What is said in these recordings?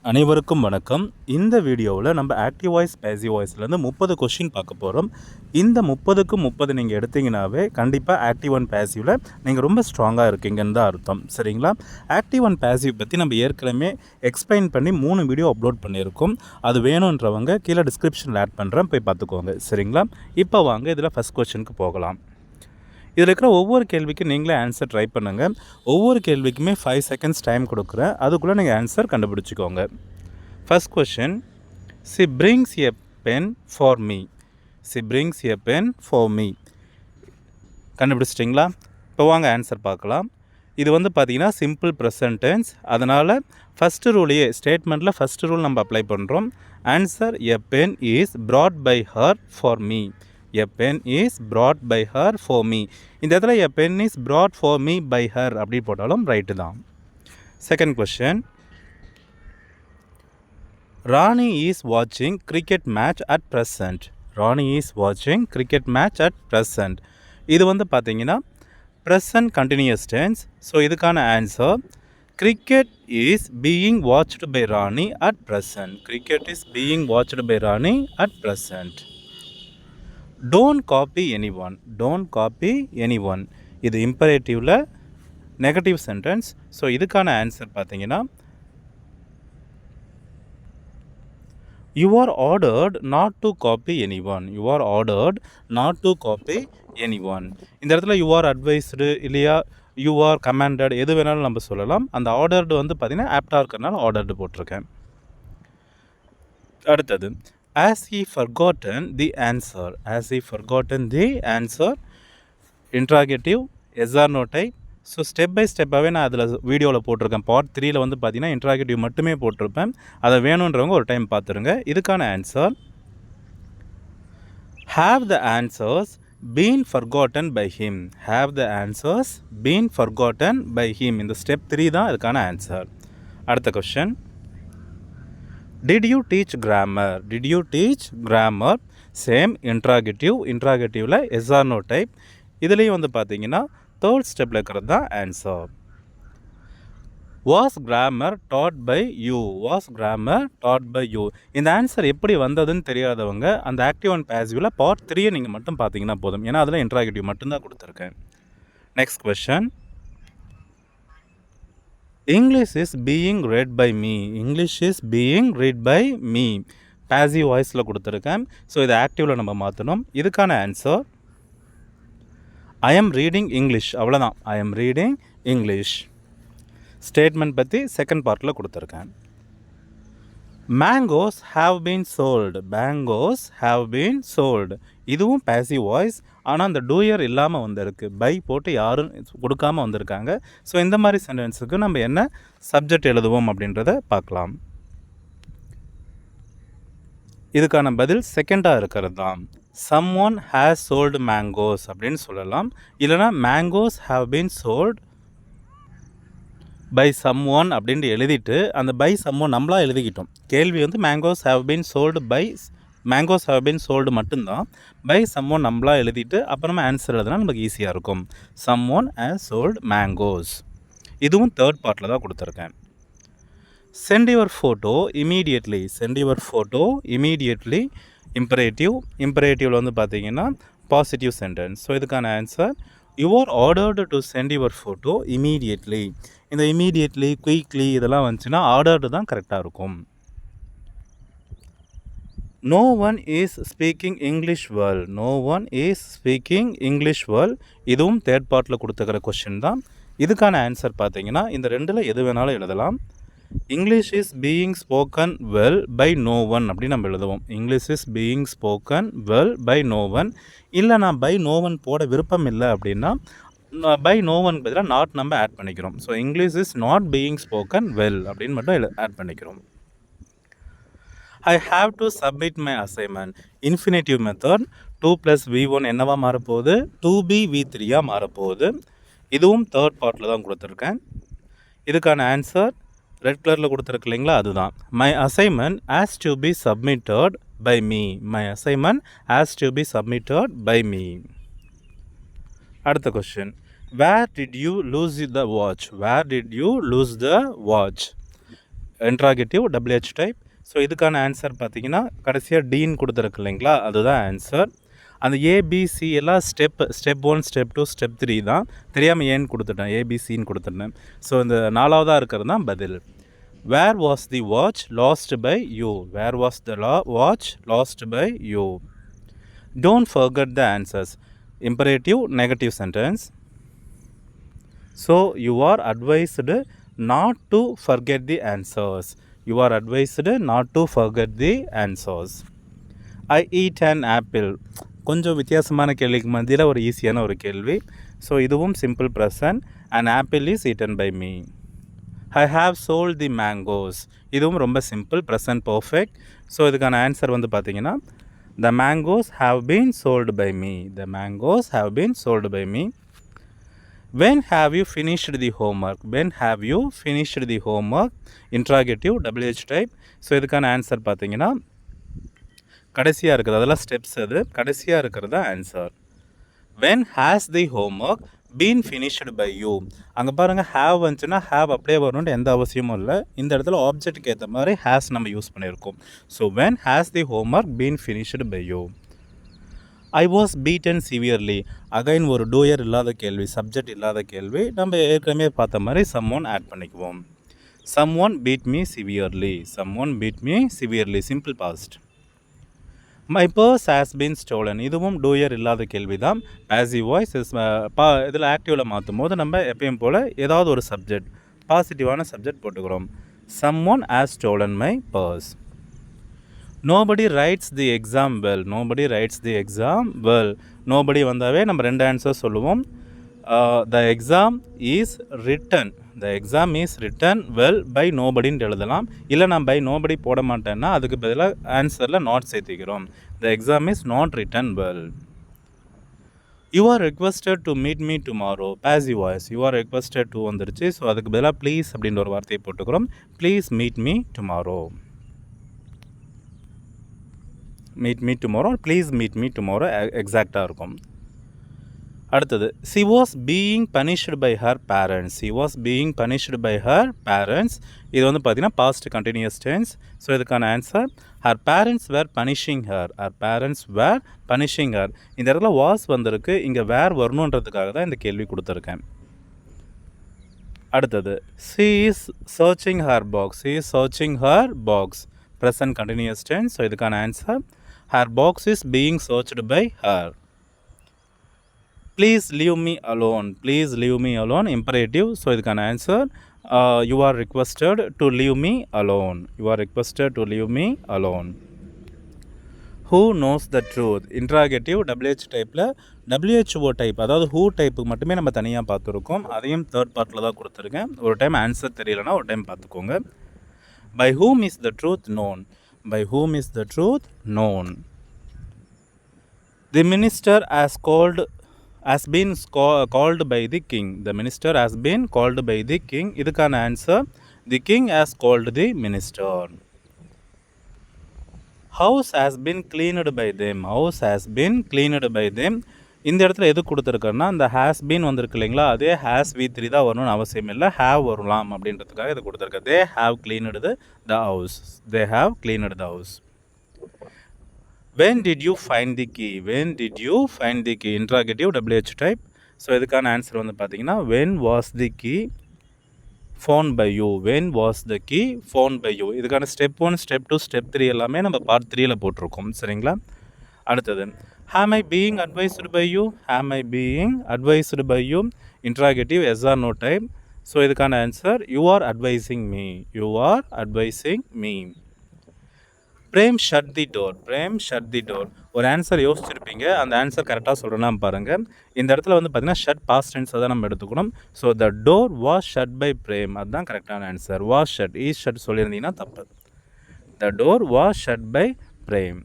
அனைவருக்கும் வணக்கம். இந்த வீடியோவில் நம்ம ஆக்டிவ் வாய்ஸ் பேசிவ் வாய்ஸ்லேருந்து 30 கொஷின் பார்க்க போகிறோம். இந்த 30க்கு 30 நீங்கள் எடுத்தீங்கன்னாவே கண்டிப்பாக ஆக்டிவ் அண்ட் பேசிவில் நீங்கள் ரொம்ப ஸ்ட்ராங்காக இருக்கீங்கன்னு தான் அர்த்தம். சரிங்களா? ஆக்டிவ் அண்ட் பேசிவ் பற்றி நம்ம ஏற்கனவே எக்ஸ்பிளைன் பண்ணி 3 வீடியோ அப்லோட் பண்ணியிருக்கோம். அது வேணுன்றவங்க கீழே டிஸ்கிரிப்ஷனில் ஆட் பண்ணுறேன், போய் பார்த்துக்கோங்க. சரிங்களா? இப்போ வாங்க இதில் ஃபஸ்ட் கொஷினுக்கு போகலாம். இதில் இருக்கிற ஒவ்வொரு கேள்விக்கும் நீங்களே ஆன்சர் ட்ரை பண்ணுங்கள். ஒவ்வொரு கேள்விக்குமே 5 செகண்ட்ஸ் டைம் கொடுக்குறேன். அதுக்குள்ளே நீங்கள் ஆன்சர் கண்டுபிடிச்சிக்கோங்க. First question, she brings a pen for me. She brings a pen for me. கண்டுபிடிச்சிட்டிங்களா? இப்போ வாங்க ஆன்சர் பார்க்கலாம். இது பார்த்தீங்கன்னா சிம்பிள் ப்ரெசன்ட் டென்ஸ். அதனால் ஃபஸ்ட்டு ரூலையே ஸ்டேட்மெண்ட்டில் ஃபஸ்ட்டு ரூல் நம்ம அப்ளை பண்ணுறோம். Answer, a pen is brought by her for me. A pen is brought by her for me. இந்த இடத்துல a pen is brought for me by her அப்படி போட்டாலும் right தான். Second question, Rani is watching cricket match at present. Rani is watching cricket match at present. இது பார்த்தீங்கன்னா present continuous tense. So இதுக்கான answer, cricket is being watched by Rani at present. Cricket is being watched by Rani at present. Don't copy anyone. Don't copy anyone. இது இம்பரேட்டிவில் negative sentence. So இதுக்கான answer பார்த்தீங்கன்னா, you are ordered not to copy anyone. You are ordered not to copy anyone. இந்த இடத்துல you are advised இல்லையா you are commanded எது வேணாலும் நம்ம சொல்லலாம். அந்த ஆர்டர்டு பார்த்தீங்கன்னா ஆப்டாக இருக்கிறனால ஆர்டர்டு போட்டிருக்கேன். அடுத்தது, as he forgotten the answer. As he forgotten the answer. Interrogative, yes or no type. So step by ஸ்டெப்பாகவே நான் அதில் வீடியோவில் போட்டிருக்கேன். பார்ட் 3ல் பார்த்தீங்கன்னா இன்ட்ராகேட்டிவ் மட்டுமே போட்டிருப்பேன். அதை வேணுன்றவங்க ஒரு டைம் பார்த்துருங்க. இதுக்கான answer, have the answers been forgotten by him. Have the answers been forgotten by him. இந்த ஸ்டெப் 3 தான் இதுக்கான ஆன்சர். அடுத்த question, did you teach grammar? Did you teach grammar? Same interrogative. இன்ட்ராகேட்டிவில் எஸ் ஆர் நோ டைப். இதுலேயும் பார்த்தீங்கன்னா third ஸ்டெப்பில் இருக்கிறது தான் answer. Was grammar taught by you. Was grammar taught by you. இந்த ஆன்சர் எப்படி வந்ததுன்னு தெரியாதவங்க அந்த ஆக்டிவ் அண்ட் பேசிவில் பார்ட் 3 நீங்கள் மட்டும் பார்த்தீங்கன்னா போதும். ஏன்னா அதில் இன்ட்ராகேட்டிவ் மட்டும்தான் கொடுத்துருக்கேன். Next question, English is being read by me. English is being read by me. Passive வாய்ஸில் கொடுத்துருக்கேன். ஸோ இதை ஆக்டிவில் நம்ம மாற்றணும். இதுக்கான answer, I am reading English. அவ்வளோதான், I am reading English. Statement பற்றி செகண்ட் பார்ட்டில் கொடுத்துருக்கேன். Mangoes have been sold. Mangoes have been sold. இதுவும் பாசிவ் வாய்ஸ். ஆனால் அந்த டூயர் இல்லாமல் வந்திருக்கு. பை போட்டு யாரும் கொடுக்காமல் வந்திருக்காங்க. ஸோ இந்த மாதிரி சென்டென்ஸுக்கு நம்ம என்ன சப்ஜெக்ட் எழுதுவோம் அப்படின்றத பார்க்கலாம். இதுக்கான பதில் செகண்டாக இருக்கிறது தான். someone has sold mangoes அப்படின்னு சொல்லலாம். இல்லைனா mangoes have been sold by someone அப்படின்ட்டு எழுதிட்டு அந்த by someone நம்மளாக எழுதிக்கிட்டோம். கேள்வி mangoes have been sold by, mangoes have been sold மட்டும்தான். by someone நம்மளாக எழுதிட்டு அப்புறமா ஆன்சர் எழுதுனா நமக்கு ஈஸியாக இருக்கும். someone has sold mangoes. இதுவும் தேர்ட் பார்ட்டில் தான் கொடுத்துருக்கேன். send your photo immediately. send your photo immediately. Imperative. இம்பரேட்டிவில் பார்த்தீங்கன்னா பாசிட்டிவ் சென்டென்ஸ். ஸோ இதுக்கான answer, you are ordered to send your photo immediately. இந்த immediately, quickly இதெல்லாம் வந்துச்சுன்னா ஆர்டர்டு தான் கரெக்டாக இருக்கும். no one is speaking English well. no one is speaking English well. இதுவும் தேர்ட் பார்ட்டில் கொடுத்துக்கிற கொஷின் தான். இதுக்கான ஆன்சர் பார்த்தீங்கன்னா இந்த ரெண்டில் எது வேணாலும் எழுதலாம். English is being spoken well by no one அப்படி நம்ம எழுதுவோம். English is being spoken well by no one. இல்லை நான் by no one போட விருப்பம் இல்லை அப்படின்னா by no one பதிலாக not நம்ம ஆட் பண்ணிக்கிறோம். So English is not being spoken well அப்படின்னு மட்டும் ஆட் பண்ணிக்கிறோம். I have to submit my assignment. Infinitive method. 2 + V1 என்னவா மாறப்போகுது? 2B V3 மாறப்போகுது. இதுவும் தேர்ட் பார்ட்டில் தான் கொடுத்துருக்கேன். இதுக்கான ஆன்சர் ரெட் கலரில் கொடுத்துருக்கு இல்லைங்களா, அதுதான். My assignment has to be submitted by me. My assignment has to be submitted by me. அடுத்த question, where did you lose the watch? Where did you lose the watch? Interrogative WH type. So இதுக்கான answer பார்த்தீங்கன்னா கடைசியாக டீன்னு கொடுத்துருக்கு இல்லைங்களா, அதுதான் answer. அந்த ABC எல்லாம் ஸ்டெப் 1, ஸ்டெப் 2, ஸ்டெப் 3 தான். தெரியாமல் ஏன்னு கொடுத்துட்டேன், ஏபிசின்னு கொடுத்துட்டேன். ஸோ இந்த 4வதாக இருக்கிறது தான் பதில். Where was the watch lost by you? Where was the watch lost by you? Don't forget the answers. Imperative, negative sentence. So you are advised not to forget the answers. You are advised not to forget the answers. I eat an apple. கொஞ்சம் வித்தியாசமான கேள்விக்கு மத்தியில் ஒரு ஈஸியான ஒரு கேள்வி. So இதுவும் simple present. an apple is eaten by me. I have sold the mangoes. இதுவும் ரொம்ப சிம்பிள் ப்ரெசன்ட் பர்ஃபெக்ட். ஸோ இதுக்கான ஆன்சர் வந்து பார்த்தீங்கன்னா the mangoes have been sold by me. The mangoes have been sold by me. When have you finished the homework? When have you finished the homework? Interrogative WH type. So இதுக்கான answer பார்த்தீங்கன்னா கடைசியாக இருக்குது, அதெல்லாம் steps. அது கடைசியாக இருக்கிறது answer. When has the homework been finished by you? அங்கே பாருங்கள், ஹேவ் வந்துச்சுன்னா ஹேவ் அப்படியே வரணுன்ட்டு எந்த அவசியமும் இல்லை. இந்த இடத்துல ஆப்ஜெக்ட்டுக்கு ஏற்ற மாதிரி ஹேஸ் நம்ம யூஸ் பண்ணியிருக்கோம். So when has the homework been finished by you? I was beaten severely. Again ஒரு டூயர் இல்லாத கேள்வி, சப்ஜெக்ட் இல்லாத கேள்வி. நம்ம ஏற்கனவே பார்த்த மாதிரி someone ஆட் பண்ணிக்குவோம். someone beat me severely. someone beat me severely. Simple past. my purse has been stolen. இதுவும் டூயர் இல்லாத கேள்வி தான். passive voice இதில் ஆக்டிவில் மாற்றும் போது நம்ம எப்பயும் போல் ஏதாவது ஒரு சப்ஜெக்ட், பாசிட்டிவான சப்ஜெக்ட் போட்டுக்கிறோம். someone has stolen my purse. nobody writes the exam well. nobody writes the exam well. nobody வந்தாவே நம்ம ரெண்டு ஆன்சர் சொல்லுவோம். the exam is written. the exam is written well by nobodyன்னு எழுதலாம். இல்லை நான் by nobody போட மாட்டேன்னா அதுக்கு பதிலாக ஆன்சரில் not சேர்த்திக்கிறோம். the exam is not written well. you are requested to meet me tomorrow. passive voice. you are requested to வந்துருச்சு. So அதுக்கு பதிலாக ப்ளீஸ் அப்படின்ற ஒரு வார்த்தையை போட்டுக்கிறோம். Please meet me tomorrow. meet me tomorrow, please meet me tomorrow எக்ஸாக்டாக இருக்கும். அடுத்தது, she was being punished by her parents. she was being punished by her parents. இது வந்து பார்த்தீங்கன்னா past continuous tense. ஸோ இதுக்கான answer her parents were punishing her. her parents were punishing her. இந்த இடத்துல was வந்திருக்கு, இங்கே வேர் வரணுன்றதுக்காக தான் இந்த கேள்வி கொடுத்துருக்கேன். அடுத்தது, she is searching her box. she is searching her box. present continuous tense. So இதுக்கான answer her box is being searched by her. please leave me alone. please leave me alone. imperative. So இதுக்கான answer you are requested to leave me alone. you are requested to leave me alone. who knows the truth? interrogative WH டைப்பில் WHO type, அதாவது who டைப்புக்கு மட்டுமே நம்ம தனியாக பார்த்துருக்கோம். அதையும் third பார்ட்டில் தான் கொடுத்துருக்கேன். ஒரு டைம் ஆன்சர் தெரியலனா ஒரு டைம் பார்த்துக்கோங்க. by whom is the truth known? by whom is the truth known? the minister has been called by the king. the minister has been called by the king. இதுக்கான answer the king has called the minister. house has been cleaned by them. house has been cleaned by them. இந்த இடத்துல எது கொடுத்துருக்கோன்னா அந்த has been வந்திருக்கு இல்லைங்களா, அதே has V3 தான் வரணும்னு அவசியம் இல்லை, ஹேவ் வரலாம் அப்படின்றதுக்காக இது கொடுத்துருக்கேன். They have cleaned the house. They have cleaned the house. when did you find the key? when did you find the key? interrogative WH type. So இதுக்கான ஆன்சர் வந்து பார்த்தீங்கன்னா when was the key found by you? when was the key found by you? இதுக்கான step 1, step 2, step 3 எல்லாமே நம்ம part 3ல் போட்டிருக்கோம். சரிங்களா? அடுத்தது, am I being advised by you? am I being advised by you? interrogative yes or no type. So இதுக்கான answer you are advising me. you are advising me. Prem shut the door. Prem shut the door. ஒரு answer யோசிச்சிருப்பீங்க, அந்த answer கரெக்டாக சொல்கிறேன்னா பாருங்கள். இந்த இடத்துல வந்து பார்த்தீங்கன்னா ஷட் பாஸ்ட் டென்ஸை தான் நம்ம எடுத்துக்கணும். So the door was shut by Prem, அதுதான் கரெக்டான answer. Was shut, is shut சொல்லியிருந்தீங்கன்னா தப்பு. The door was shut by Prem.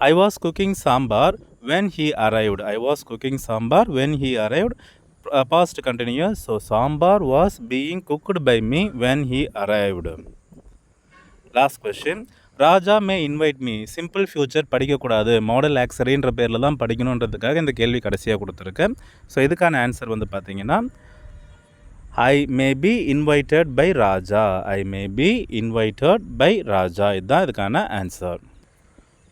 I was cooking sambar when he arrived. I was cooking sambar when he arrived. Past continuous. So sambar was being cooked by me when he arrived. Last question. Raja May invite me. Simple future படிக்கக்கூடாது, model ஆக்சரின்ற பேரில் தான் படிக்கணுன்றதுக்காக இந்த கேள்வி கடைசியாக கொடுத்துருக்கேன். So இதுக்கான answer வந்து பார்த்தீங்கன்னா I may be invited by Raja. I may be invited by Raja. இதுதான் இதுக்கான ஆன்சர்.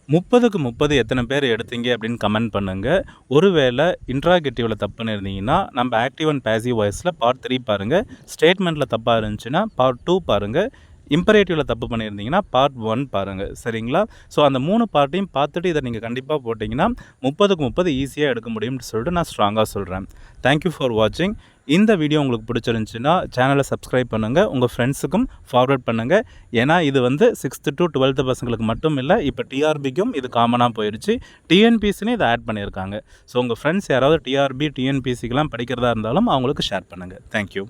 30க்கு 30 எத்தனை பேர் எடுத்தீங்க அப்படின்னு கமெண்ட் பண்ணுங்கள். ஒருவேளை இன்ட்ராகேட்டிவில் தப்பு பண்ணியிருந்தீங்கன்னா நம்ம ஆக்டிவ் அண்ட் பேசிவ் வாய்ஸில் பார்ட் 3 பாருங்கள். ஸ்டேட்மெண்ட்டில் தப்பாக இருந்துச்சுன்னா பார்ட் 2 பாருங்கள். இம்பரேட்டிவில் தப்பு பண்ணியிருந்தீங்கன்னா பார்ட் 1 பாருங்கள். சரிங்களா? ஸோ அந்த 3 பார்ட்டையும் பார்த்துட்டு இதை நீங்கள் கண்டிப்பாக போட்டிங்கன்னா 30க்கு 30 ஈஸியாக எடுக்க முடியும்னு சொல்லிட்டு நான் ஸ்ட்ராங்காக சொல்கிறேன். தேங்க்யூ ஃபார் வாட்சிங். இந்த வீடியோ உங்களுக்கு பிடிச்சிருந்துச்சுன்னா சேனலை சப்ஸ்கிரைப் பண்ணுங்கள், உங்கள் ஃப்ரெண்ட்ஸுக்கும் ஃபார்வர்ட் பண்ணுங்கள். ஏன்னா இது வந்து 6th to 12th பசங்களுக்கு மட்டும் இல்லை, இப்போ டிஆர்பிக்கும் இது காமனாக போயிடுச்சு. டிஎன்பிசின்னு இதை ஆட் பண்ணியிருக்காங்க. ஸோ உங்கள் ஃப்ரெண்ட்ஸ் யாராவது டிஆர்பி டிஎன்பிசிக்கெலாம் படிக்கிறதா இருந்தாலும் அவங்களுக்கு ஷேர் பண்ணுங்கள். தேங்க்யூ.